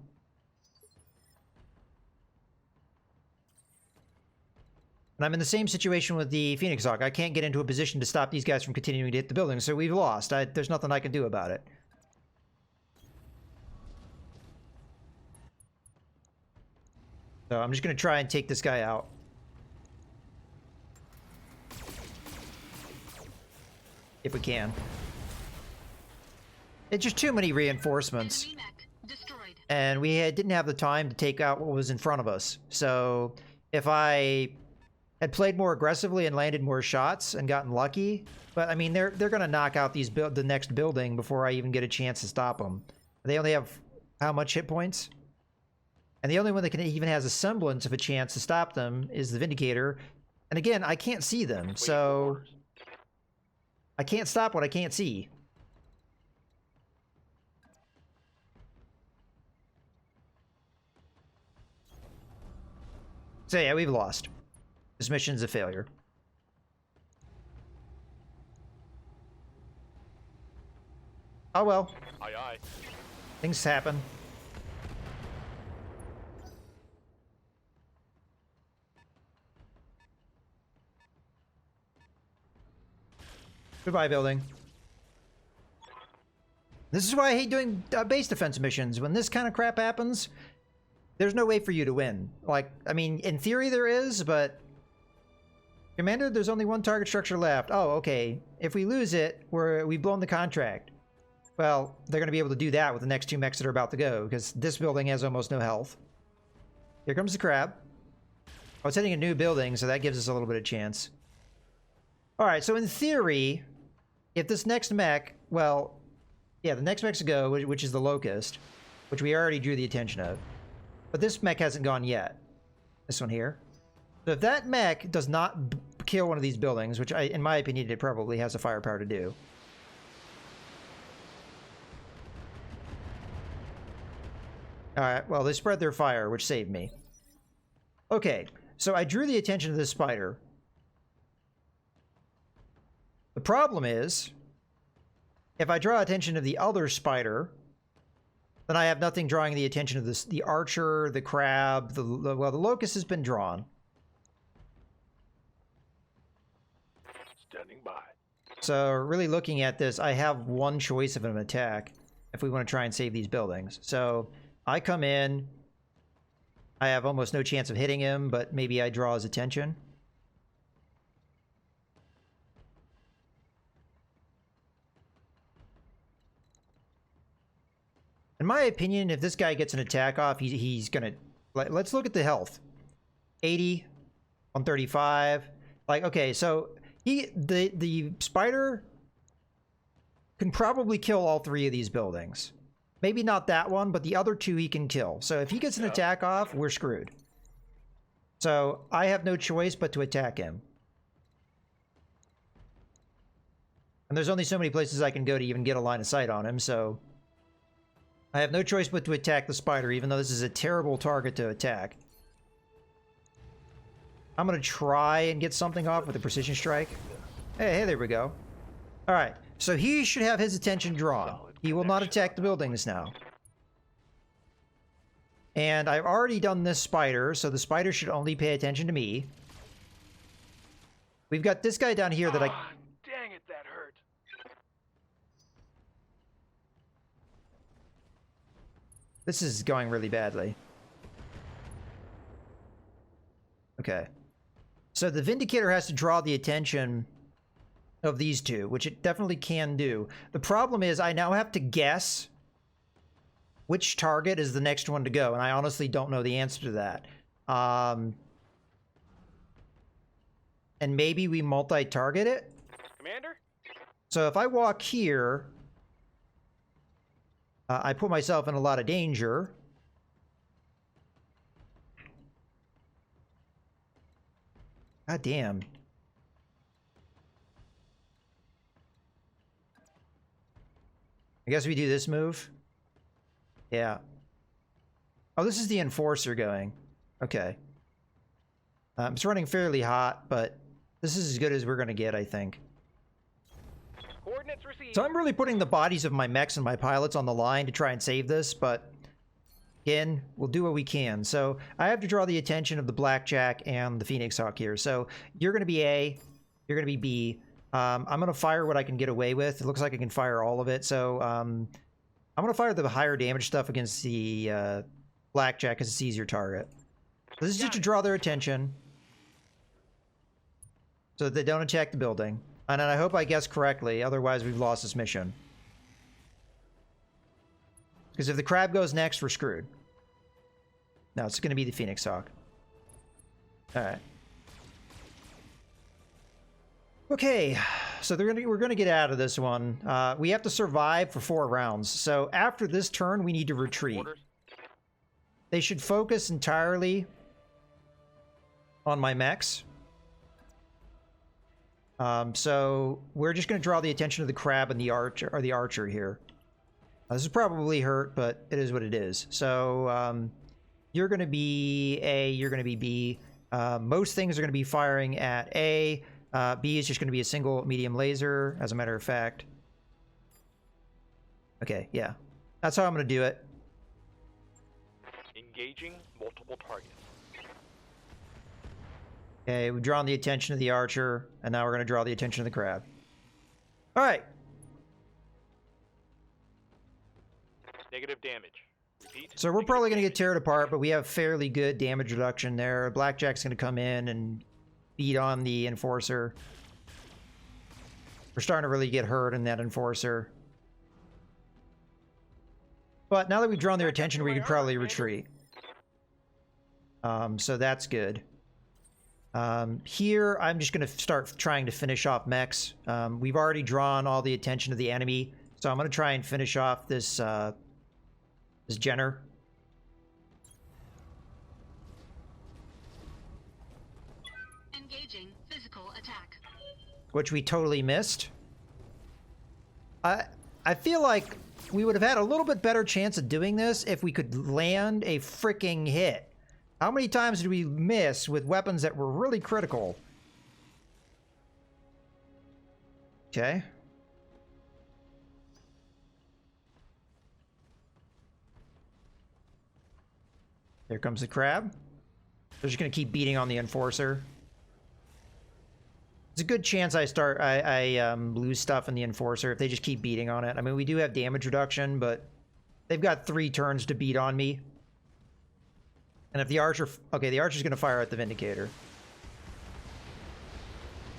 And I'm in the same situation with the Phoenix Hawk. I can't get into a position to stop these guys from continuing to hit the building, so we've lost. There's nothing I can do about it. So I'm just going to try and take this guy out. If we can. It's just too many reinforcements. Enemy mech destroyed. And we didn't have the time to take out what was in front of us. So if I had played more aggressively and landed more shots and gotten lucky, but I mean they're going to knock out the next building before I even get a chance to stop them. They only have how much hit points? And the only one that can even has a semblance of a chance to stop them is the Vindicator. And again, I can't see them, Waiting for so orders. I can't stop what I can't see. So yeah, we've lost. This mission's a failure. Oh well, Aye, aye. things happen. Goodbye, building. This is why I hate doing base defense missions. When this kind of crap happens, there's no way for you to win. Like, I mean, in theory there is, but... Commander, there's only one target structure left. Oh, okay. If we lose it, we've blown the contract. Well, they're going to be able to do that with the next two mechs that are about to go, because this building has almost no health. Here comes the crab. Oh, it's hitting a new building, so that gives us a little bit of chance. Alright, so in theory, if this next mech, well, yeah, the next mech's to go, which is the Locust, which we already drew the attention of. But this mech hasn't gone yet. This one here. So if that mech does not kill one of these buildings, which in my opinion, it probably has the firepower to do. Alright, well, they spread their fire, which saved me. Okay, so I drew the attention of this spider. The problem is, if I draw attention of the other spider, then I have nothing drawing the attention of this, the archer, the crab, well, the locust has been drawn. Standing by. So really looking at this, I have one choice of an attack if we want to try and save these buildings. So I come in, I have almost no chance of hitting him, but maybe I draw his attention. In my opinion, if this guy gets an attack off, he's gonna... Let's look at the health. 80, 135. Like, okay, so the spider can probably kill all three of these buildings. Maybe not that one, but the other two he can kill. So if he gets an attack off, we're screwed. So I have no choice but to attack him. And there's only so many places I can go to even get a line of sight on him, so... I have no choice but to attack the spider, even though this is a terrible target to attack. I'm gonna try and get something off with a precision strike. Hey, there we go. Alright, so he should have his attention drawn. He will not attack the buildings now. And I've already done this spider, so the spider should only pay attention to me. We've got this guy down here that I... Dang it, that hurt. This is going really badly. Okay. So the Vindicator has to draw the attention of these two, which it definitely can do. The problem is I now have to guess which target is the next one to go, and I honestly don't know the answer to that. And maybe we multi-target it? Commander? So if I walk here... I put myself in a lot of danger. God damn. I guess we do this move. Yeah. Oh, this is the Enforcer going. Okay. It's running fairly hot, but this is as good as we're going to get, I think. Coordinates received. So I'm really putting the bodies of my mechs and my pilots on the line to try and save this, but again, we'll do what we can. So I have to draw the attention of the Blackjack and the Phoenix Hawk here. So you're going to be A, you're going to be B. I'm going to fire what I can get away with. It looks like I can fire all of it. So I'm going to fire the higher damage stuff against the Blackjack because it's an easier target. So this is just to draw their attention so that they don't attack the building. And I hope I guessed correctly, otherwise we've lost this mission. Because if the crab goes next, we're screwed. No, it's going to be the Phoenix Hawk. Alright. Okay, so we're going to get out of this one. We have to survive for 4 rounds. So after this turn, we need to retreat. Orders. They should focus entirely on my mechs. So we're just going to draw the attention of the crab and the archer here. This is probably hurt, but it is what it is. So you're going to be A, you're going to be B. Most things are going to be firing at A. B is just going to be a single medium laser, as a matter of fact. Okay, yeah. That's how I'm gonna do it. Engaging multiple targets. Okay, we've drawn the attention of the archer, and now we're gonna draw the attention of the crab. Alright. Negative damage. Repeat. So we're probably gonna get teared apart, but we have fairly good damage reduction there. Blackjack's gonna come in and beat on the enforcer. We're starting to really get hurt in that enforcer. But now that we've drawn their attention, we could probably retreat. So that's good. Here, I'm just going to start trying to finish off mechs. We've already drawn all the attention of the enemy, so I'm going to try and finish off this this Jenner. Engaging physical attack. Which we totally missed. I feel like we would have had a little bit better chance of doing this if we could land a freaking hit. How many times did we miss with weapons that were really critical? Okay. There comes the crab. They're just gonna keep beating on the enforcer. It's a good chance I lose stuff in the enforcer if they just keep beating on it. I mean, we do have damage reduction, but they've got 3 turns to beat on me. And if the archer... Okay, the archer's going to fire at the Vindicator.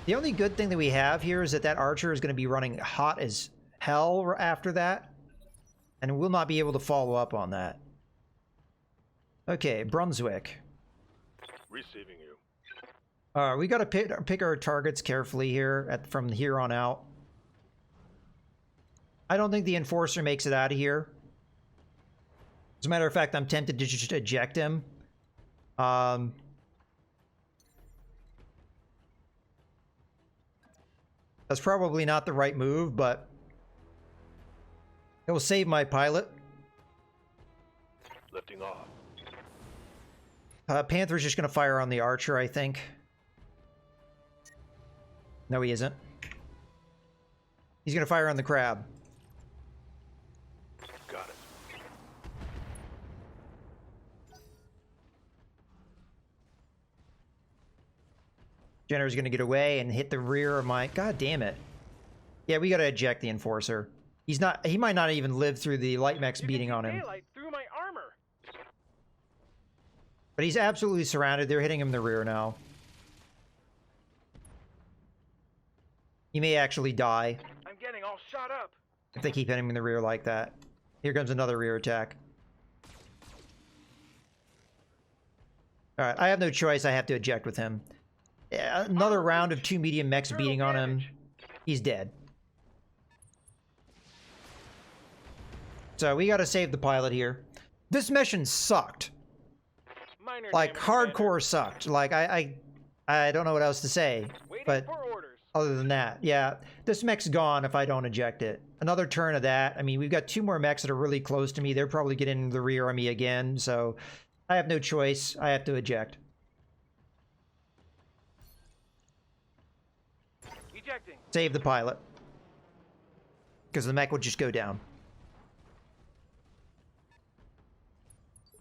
The only good thing that we have here is that that archer is going to be running hot as hell after that. And we'll not be able to follow up on that. Okay, Brunswick. Receiving you. We got to pick our targets carefully here from here on out. I don't think the enforcer makes it out of here. As a matter of fact, I'm tempted to just eject him. That's probably not the right move, but it will save my pilot. Lifting off. Panther's just going to fire on the archer, I think. No, he isn't. He's going to fire on the crab. Got it. Jenner's going to get away and hit the rear of my... God damn it. Yeah, we got to eject the enforcer. He's not... He might not even live through the light mechs beating on him. Daylight through my armor. But he's absolutely surrounded. They're hitting him in the rear now. He may actually die I'm getting all shot up. if they keep hitting him in the rear like that. Here comes another rear attack. Alright, I have no choice. I have to eject with him. Another round of 2 medium mechs beating on him. He's dead. So we gotta save the pilot here. This mission sucked. Minor Like, damage, hardcore Commander. sucked. Like, I don't know what else to say. Waiting But for orders. other than that, yeah, this mech's gone if I don't eject it. Another turn of that. I mean, we've got 2 more mechs that are really close to me. They're probably getting into the rear of me again, so I have no choice. I have to eject. Ejecting. Save the pilot. Because the mech would just go down.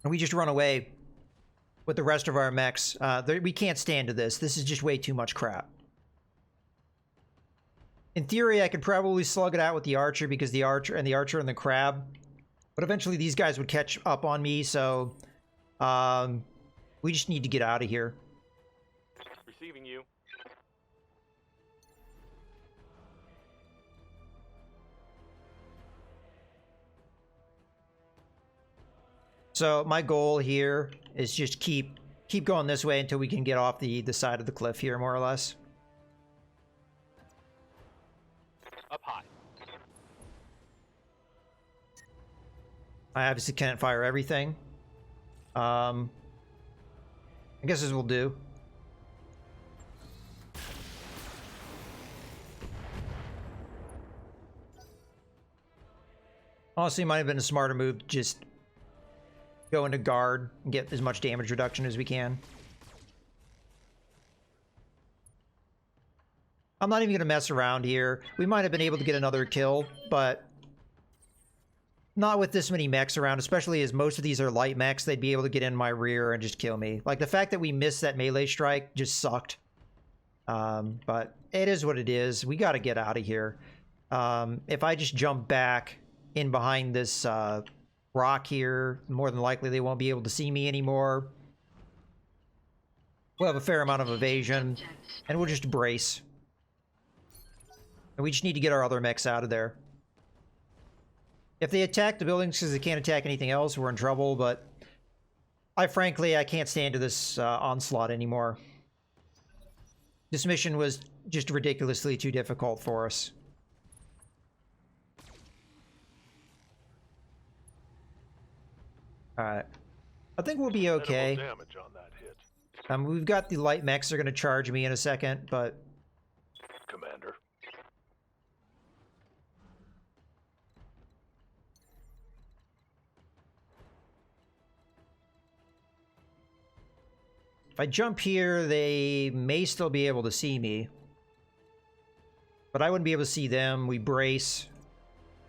And we just run away with the rest of our mechs. We can't stand to this. This is just way too much crap. In theory, I could probably slug it out with the archer because the archer and the crab. But eventually these guys would catch up on me, so we just need to get out of here. Receiving you. So my goal here is just keep going this way until we can get off the side of the cliff here, more or less. Up high. I obviously can't fire everything. I guess this will do. Honestly, it might have been a smarter move to just go into guard and get as much damage reduction as we can. I'm not even going to mess around here. We might have been able to get another kill, but Not with this many mechs around, especially as most of these are light mechs. They'd be able to get in my rear and just kill me. Like, the fact that we missed that melee strike just sucked. But it is what it is. We got to get out of here. If I just jump back in behind this rock here, more than likely they won't be able to see me anymore. We'll have a fair amount of evasion, and we'll just brace. And we just need to get our other mechs out of there. If they attack the buildings because they can't attack anything else, we're in trouble, but I can't stand to this onslaught anymore. This mission was just ridiculously too difficult for us. Alright. I think we'll be okay. Damage on that hit. We've got the light mechs that are going to charge me in a second, but... Commander. If I jump here, they may still be able to see me. But I wouldn't be able to see them. We brace.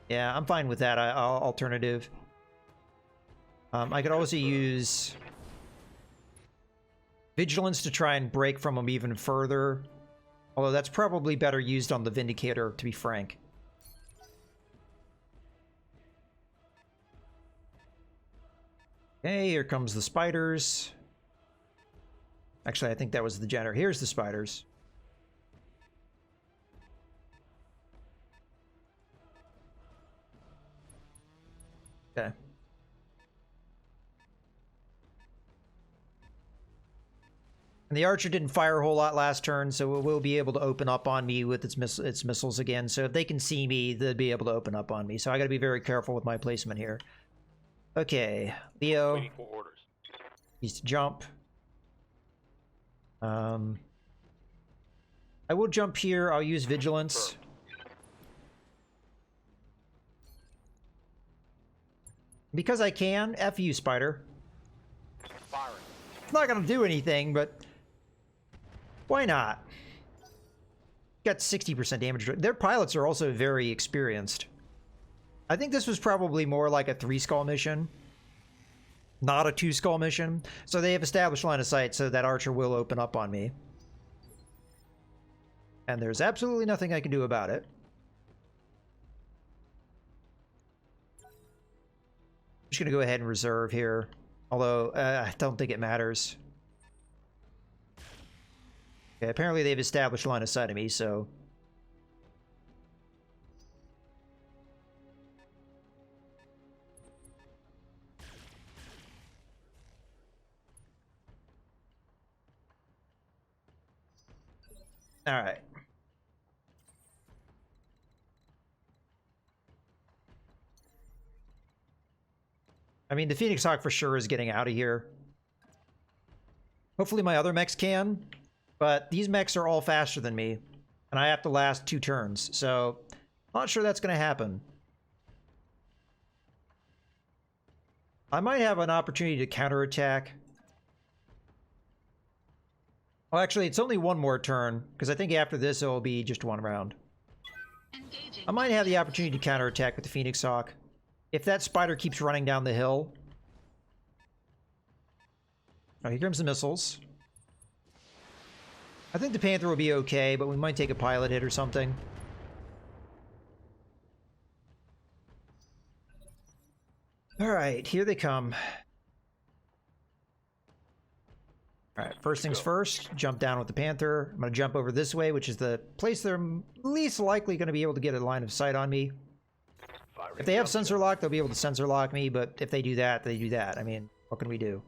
Yeah, I'm fine with that alternative. I could also use Vigilance to try and break from them even further. Although that's probably better used on the Vindicator, to be frank. Okay, here comes the spiders. Actually, I think that was the Jenner. Here's the spiders. Okay. And the archer didn't fire a whole lot last turn, so it will be able to open up on me with its missiles again. So if they can see me, they'll be able to open up on me. So I got to be very careful with my placement here. Okay, Leo. Waiting for orders. Needs to jump. I will jump here. I'll use Vigilance. Because I can. F you, Spider. Firing. It's not going to do anything, but why not? Got 60% damage. Their pilots are also very experienced. I think this was probably more like a 3-skull mission, not a 2-skull mission. So they have established line of sight, so that archer will open up on me. And there's absolutely nothing I can do about it. I'm just going to go ahead and reserve here. Although, I don't think it matters. Okay, apparently they've established line of sight of me, so... Alright. I mean, the Phoenix Hawk for sure is getting out of here. Hopefully my other mechs can, but these mechs are all faster than me, and I have to last 2 turns, so not sure that's going to happen. I might have an opportunity to counterattack. Well, actually, it's only 1 more turn, because I think after this it will be just 1 round. I might have the opportunity to counterattack with the Phoenix Hawk. If that spider keeps running down the hill. Oh, here comes the missiles. I think the Panther will be okay, but we might take a pilot hit or something. Alright, here they come. Alright, first things first, jump down with the Panther. I'm going to jump over this way, which is the place they're least likely going to be able to get a line of sight on me. If they have sensor lock, they'll be able to sensor lock me, but if they do that, they do that. I mean, what can we do?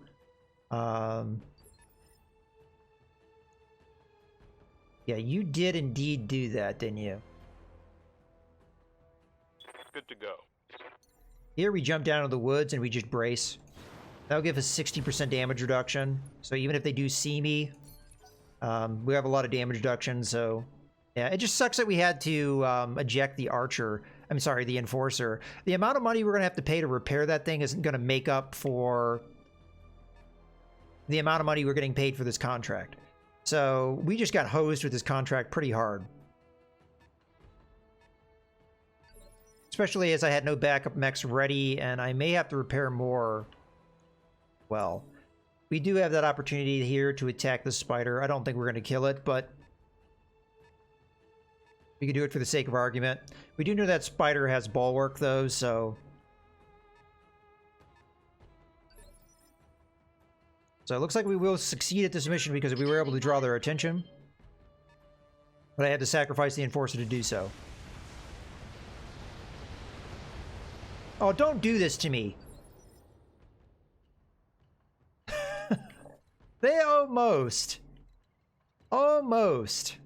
Yeah, you did indeed do that, didn't you? Good to go. Here we jump down into the woods and we just brace. That'll give us 60% damage reduction. So even if they do see me, we have a lot of damage reduction, so... Yeah, it just sucks that we had to eject the archer. I'm sorry, the enforcer. The amount of money we're going to have to pay to repair that thing isn't going to make up for the amount of money we're getting paid for this contract. So we just got hosed with this contract pretty hard. Especially as I had no backup mechs ready, and I may have to repair more. Well, we do have that opportunity here to attack the spider. I don't think we're going to kill it, but we can do it for the sake of argument. We do know that spider has bulwark, though, so... So it looks like we will succeed at this mission because we were able to draw their attention. But I had to sacrifice the Enforcer to do so. Oh, don't do this to me. They almost. Almost.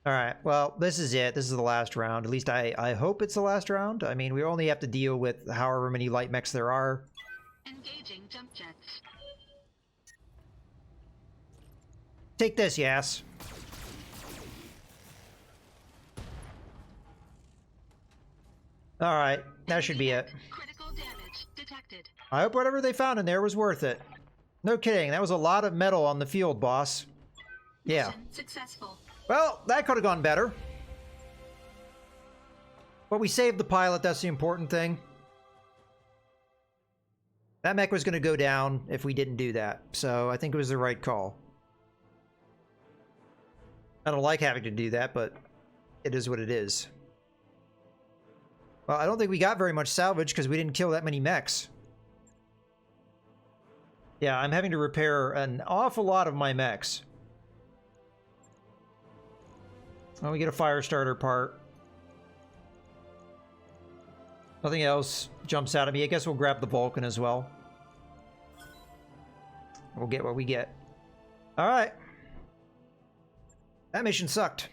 Alright, well, this is it. This is the last round. At least I hope it's the last round. I mean, we only have to deal with however many light mechs there are. Engaging jump jets. Take this, yes. Alright, that should be it. Critical damage detected. I hope whatever they found in there was worth it. No kidding, that was a lot of metal on the field, boss. Yeah. Mission successful. Well, that could have gone better. But we saved the pilot, that's the important thing. That mech was going to go down if we didn't do that, so I think it was the right call. I don't like having to do that, but it is what it is. Well, I don't think we got very much salvage because we didn't kill that many mechs. Yeah, I'm having to repair an awful lot of my mechs. Oh, we get a fire starter part. Nothing else jumps out at me. I guess we'll grab the Vulcan as well. We'll get what we get. All right. That mission sucked.